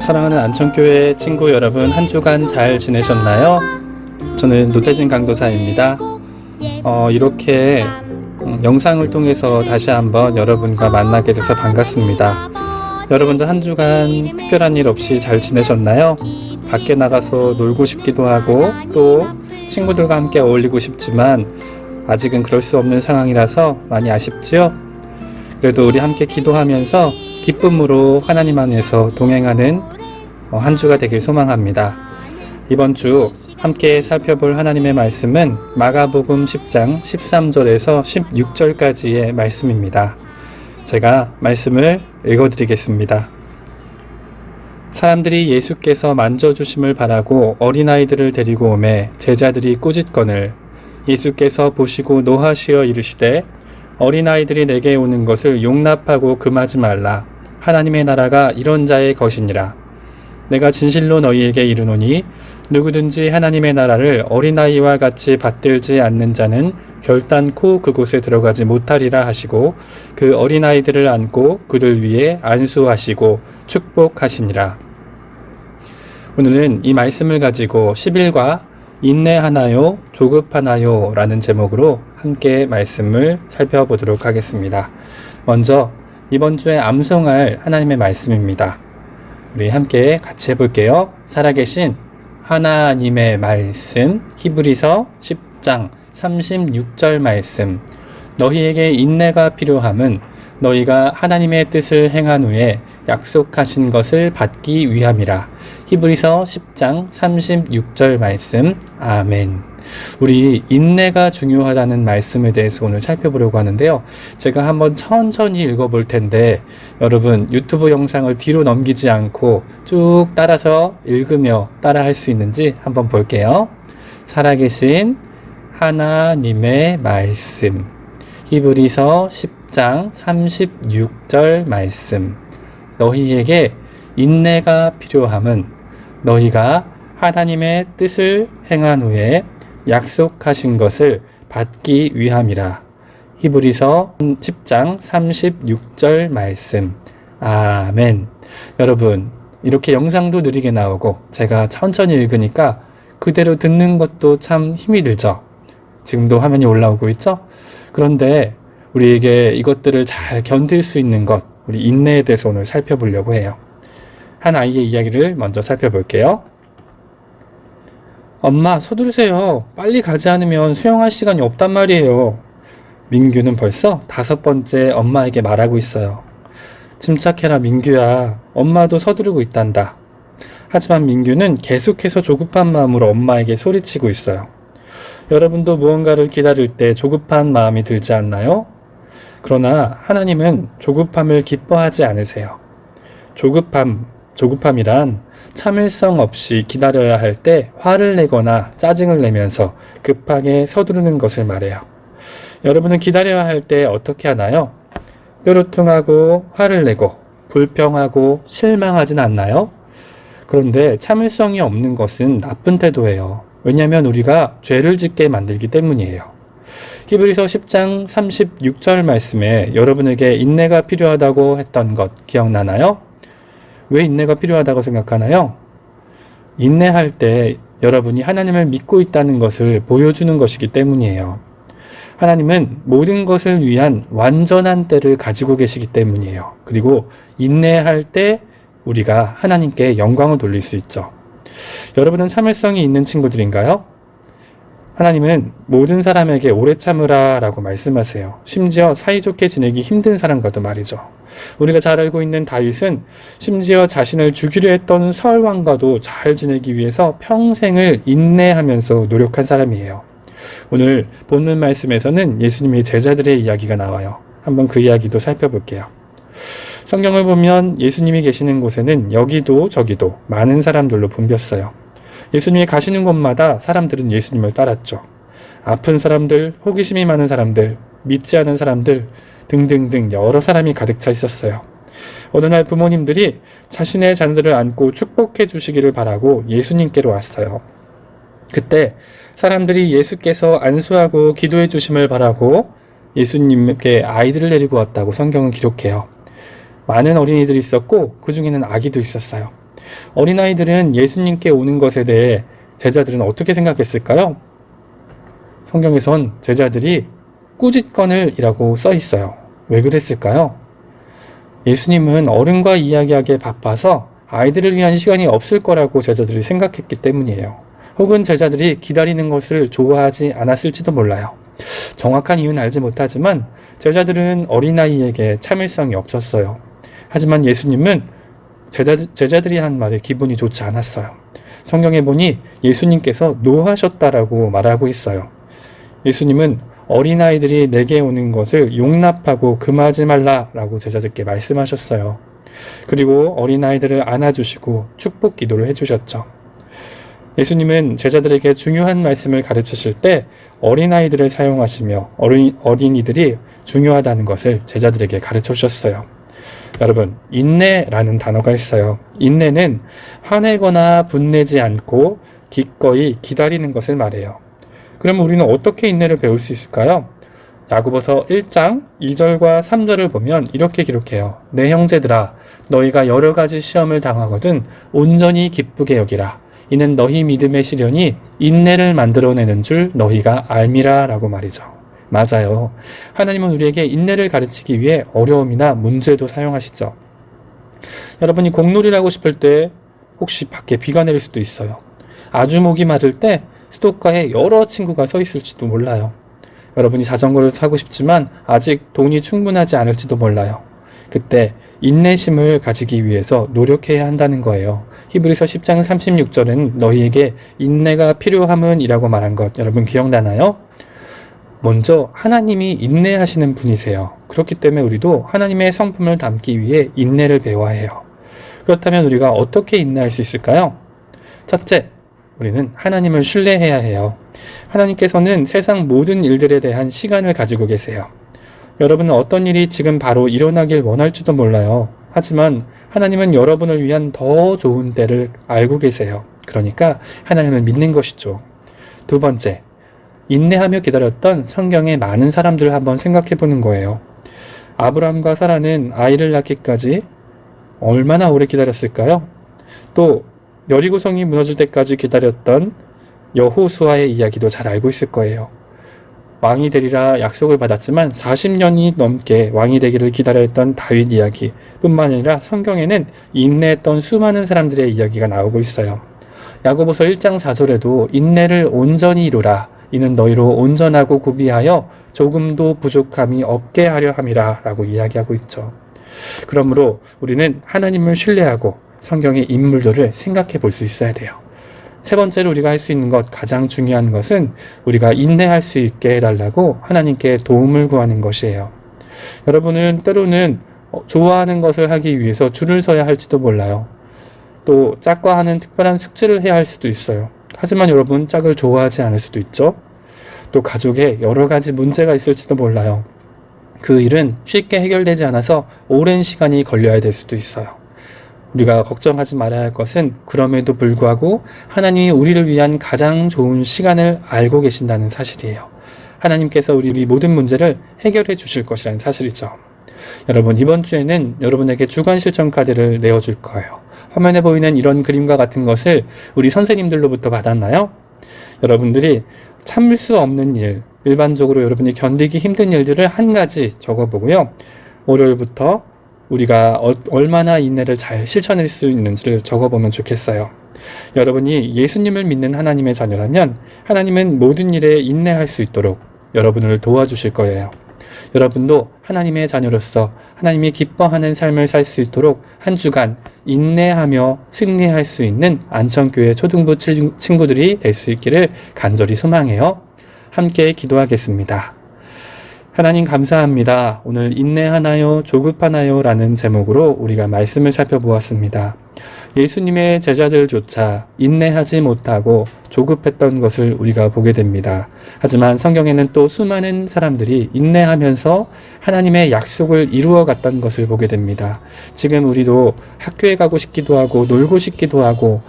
사랑하는 안천교회 친구 여러분, 한 주간 잘 지내셨나요? 저는 노태진 강도사입니다. 이렇게 영상을 통해서 다시 한번 여러분과 만나게 돼서 반갑습니다. 여러분들 한 주간 특별한 일 없이 잘 지내셨나요? 밖에 나가서 놀고 싶기도 하고 또 친구들과 함께 어울리고 싶지만 아직은 그럴 수 없는 상황이라서 많이 아쉽죠? 그래도 우리 함께 기도하면서 기쁨으로 하나님 안에서 동행하는 한 주가 되길 소망합니다. 이번 주 함께 살펴볼 하나님의 말씀은 마가복음 10장 13절에서 16절까지의 말씀입니다. 제가 말씀을 읽어드리겠습니다. 사람들이 예수께서 만져주심을 바라고 어린아이들을 데리고 오매 제자들이 꾸짖거늘 예수께서 보시고 노하시어 이르시되 어린아이들이 내게 오는 것을 용납하고 금하지 말라. 하나님의 나라가 이런 자의 것이니라. 내가 진실로 너희에게 이르노니 누구든지 하나님의 나라를 어린아이와 같이 받들지 않는 자는 결단코 그곳에 들어가지 못하리라 하시고 그 어린아이들을 안고 그를 위해 안수하시고 축복하시니라. 오늘은 이 말씀을 가지고 10일과 인내하나요? 조급하나요? 라는 제목으로 함께 말씀을 살펴보도록 하겠습니다. 먼저 이번 주에 암송할 하나님의 말씀입니다. 우리 함께 같이 해볼게요. 살아계신 하나님의 말씀, 히브리서 10장 36절 말씀. 너희에게 인내가 필요함은 너희가 하나님의 뜻을 행한 후에 약속하신 것을 받기 위함이라. 히브리서 10장 36절 말씀. 아멘. 우리 인내가 중요하다는 말씀에 대해서 오늘 살펴보려고 하는데요. 제가 한번 천천히 읽어볼 텐데 여러분 유튜브 영상을 뒤로 넘기지 않고 쭉 따라서 읽으며 따라할 수 있는지 한번 볼게요. 살아계신 하나님의 말씀. 히브리서 10장 36절 말씀. 너희에게 인내가 필요함은 너희가 하나님의 뜻을 행한 후에 약속하신 것을 받기 위함이라. 히브리서 10장 36절 말씀. 아멘. 여러분, 이렇게 영상도 느리게 나오고 제가 천천히 읽으니까 그대로 듣는 것도 참 힘이 들죠. 지금도 화면이 올라오고 있죠? 그런데 우리에게 이것들을 잘 견딜 수 있는 것, 우리 인내에 대해서 오늘 살펴보려고 해요. 한 아이의 이야기를 먼저 살펴볼게요. 엄마, 서두르세요. 빨리 가지 않으면 수영할 시간이 없단 말이에요. 민규는 벌써 5번째 엄마에게 말하고 있어요. 침착해라, 민규야. 엄마도 서두르고 있단다. 하지만 민규는 계속해서 조급한 마음으로 엄마에게 소리치고 있어요. 여러분도 무언가를 기다릴 때 조급한 마음이 들지 않나요? 그러나 하나님은 조급함을 기뻐하지 않으세요. 조급함이란 참을성 없이 기다려야 할 때 화를 내거나 짜증을 내면서 급하게 서두르는 것을 말해요. 여러분은 기다려야 할 때 어떻게 하나요? 뾰루퉁하고 화를 내고 불평하고 실망하진 않나요? 그런데 참을성이 없는 것은 나쁜 태도예요. 왜냐하면 우리가 죄를 짓게 만들기 때문이에요. 히브리서 10장 36절 말씀에 여러분에게 인내가 필요하다고 했던 것 기억나나요? 왜 인내가 필요하다고 생각하나요? 인내할 때 여러분이 하나님을 믿고 있다는 것을 보여주는 것이기 때문이에요. 하나님은 모든 것을 위한 완전한 때를 가지고 계시기 때문이에요. 그리고 인내할 때 우리가 하나님께 영광을 돌릴 수 있죠. 여러분은 참을성이 있는 친구들인가요? 하나님은 모든 사람에게 오래 참으라 라고 말씀하세요. 심지어 사이좋게 지내기 힘든 사람과도 말이죠. 우리가 잘 알고 있는 다윗은 심지어 자신을 죽이려 했던 사울왕과도 잘 지내기 위해서 평생을 인내하면서 노력한 사람이에요. 오늘 본문 말씀에서는 예수님의 제자들의 이야기가 나와요. 한번 그 이야기도 살펴볼게요. 성경을 보면 예수님이 계시는 곳에는 여기도 저기도 많은 사람들로 붐볐어요. 예수님이 가시는 곳마다 사람들은 예수님을 따랐죠. 아픈 사람들, 호기심이 많은 사람들, 믿지 않은 사람들 등등등 여러 사람이 가득 차 있었어요. 어느 날 부모님들이 자신의 자녀들을 안고 축복해 주시기를 바라고 예수님께로 왔어요. 그때 사람들이 예수께서 안수하고 기도해 주심을 바라고 예수님께 아이들을 데리고 왔다고 성경은 기록해요. 많은 어린이들이 있었고 그 중에는 아기도 있었어요. 어린아이들은 예수님께 오는 것에 대해 제자들은 어떻게 생각했을까요? 성경에선 제자들이 꾸짖거늘이라고 써 있어요. 왜 그랬을까요? 예수님은 어른과 이야기하기에 바빠서 아이들을 위한 시간이 없을 거라고 제자들이 생각했기 때문이에요. 혹은 제자들이 기다리는 것을 좋아하지 않았을지도 몰라요. 정확한 이유는 알지 못하지만 제자들은 어린아이에게 참을성이 없었어요. 하지만 예수님은 제자들이 한 말에 기분이 좋지 않았어요. 성경에 보니 예수님께서 노하셨다라고 말하고 있어요. 예수님은 어린아이들이 내게 오는 것을 용납하고 금하지 말라라고 제자들께 말씀하셨어요. 그리고 어린아이들을 안아주시고 축복 기도를 해주셨죠. 예수님은 제자들에게 중요한 말씀을 가르치실 때 어린아이들을 사용하시며 어린이들이 중요하다는 것을 제자들에게 가르쳐 주셨어요. 여러분, 인내라는 단어가 있어요. 인내는 화내거나 분내지 않고 기꺼이 기다리는 것을 말해요. 그럼 우리는 어떻게 인내를 배울 수 있을까요? 야고보서 1장 2절과 3절을 보면 이렇게 기록해요. 내 형제들아, 너희가 여러 가지 시험을 당하거든 온전히 기쁘게 여기라. 이는 너희 믿음의 시련이 인내를 만들어내는 줄 너희가 알미라 라고 말이죠. 맞아요. 하나님은 우리에게 인내를 가르치기 위해 어려움이나 문제도 사용하시죠. 여러분이 공놀이를 하고 싶을 때 혹시 밖에 비가 내릴 수도 있어요. 아주 목이 마를 때 수도가에 여러 친구가 서 있을지도 몰라요. 여러분이 자전거를 타고 싶지만 아직 돈이 충분하지 않을지도 몰라요. 그때 인내심을 가지기 위해서 노력해야 한다는 거예요. 히브리서 10장 36절은 너희에게 인내가 필요함은 이라고 말한 것 여러분 기억나나요? 먼저 하나님이 인내하시는 분이세요. 그렇기 때문에 우리도 하나님의 성품을 담기 위해 인내를 배워야 해요. 그렇다면 우리가 어떻게 인내할 수 있을까요? 첫째, 우리는 하나님을 신뢰해야 해요. 하나님께서는 세상 모든 일들에 대한 시간을 가지고 계세요. 여러분은 어떤 일이 지금 바로 일어나길 원할지도 몰라요. 하지만 하나님은 여러분을 위한 더 좋은 때를 알고 계세요. 그러니까 하나님을 믿는 것이죠. 두 번째, 인내하며 기다렸던 성경의 많은 사람들을 한번 생각해 보는 거예요. 아브라함과 사라는 아이를 낳기까지 얼마나 오래 기다렸을까요? 또 여리고성이 무너질 때까지 기다렸던 여호수아의 이야기도 잘 알고 있을 거예요. 왕이 되리라 약속을 받았지만 40년이 넘게 왕이 되기를 기다려 했던 다윗 이야기 뿐만 아니라 성경에는 인내했던 수많은 사람들의 이야기가 나오고 있어요. 야고보서 1장 4절에도 인내를 온전히 이루라. 이는 너희로 온전하고 구비하여 조금도 부족함이 없게 하려 함이라 라고 이야기하고 있죠. 그러므로 우리는 하나님을 신뢰하고 성경의 인물들을 생각해 볼 수 있어야 돼요. 세 번째로 우리가 할 수 있는 것, 가장 중요한 것은 우리가 인내할 수 있게 해달라고 하나님께 도움을 구하는 것이에요. 여러분은 때로는 좋아하는 것을 하기 위해서 줄을 서야 할지도 몰라요. 또 짝과 하는 특별한 숙제를 해야 할 수도 있어요. 하지만 여러분 짝을 좋아하지 않을 수도 있죠. 또 가족에 여러 가지 문제가 있을지도 몰라요. 그 일은 쉽게 해결되지 않아서 오랜 시간이 걸려야 될 수도 있어요. 우리가 걱정하지 말아야 할 것은 그럼에도 불구하고 하나님이 우리를 위한 가장 좋은 시간을 알고 계신다는 사실이에요. 하나님께서 우리 모든 문제를 해결해 주실 것이라는 사실이죠. 여러분, 이번 주에는 여러분에게 주간 실천 카드를 내어줄 거예요. 화면에 보이는 이런 그림과 같은 것을 우리 선생님들로부터 받았나요? 여러분들이 참을 수 없는 일, 일반적으로 여러분이 견디기 힘든 일들을 한 가지 적어보고요. 월요일부터 우리가 얼마나 인내를 잘 실천할 수 있는지를 적어보면 좋겠어요. 여러분이 예수님을 믿는 하나님의 자녀라면 하나님은 모든 일에 인내할 수 있도록 여러분을 도와주실 거예요. 여러분도 하나님의 자녀로서 하나님이 기뻐하는 삶을 살 수 있도록 한 주간 인내하며 승리할 수 있는 안천교회 초등부 친구들이 될 수 있기를 간절히 소망해요. 함께 기도하겠습니다. 하나님 감사합니다. 오늘 인내하나요? 조급하나요? 라는 제목으로 우리가 말씀을 살펴보았습니다. 예수님의 제자들조차 인내하지 못하고 조급했던 것을 우리가 보게 됩니다. 하지만 성경에는 또 수많은 사람들이 인내하면서 하나님의 약속을 이루어 갔던 것을 보게 됩니다. 지금 우리도 학교에 가고 싶기도 하고 놀고 싶기도 하고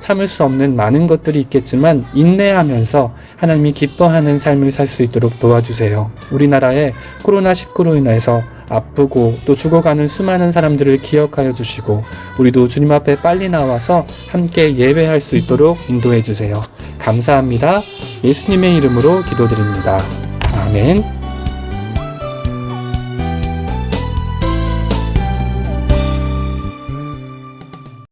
참을 수 없는 많은 것들이 있겠지만 인내하면서 하나님이 기뻐하는 삶을 살 수 있도록 도와주세요. 우리나라에 코로나19로 인해서 아프고 또 죽어가는 수많은 사람들을 기억하여 주시고 우리도 주님 앞에 빨리 나와서 함께 예배할 수 있도록 인도해 주세요. 감사합니다. 예수님의 이름으로 기도드립니다. 아멘.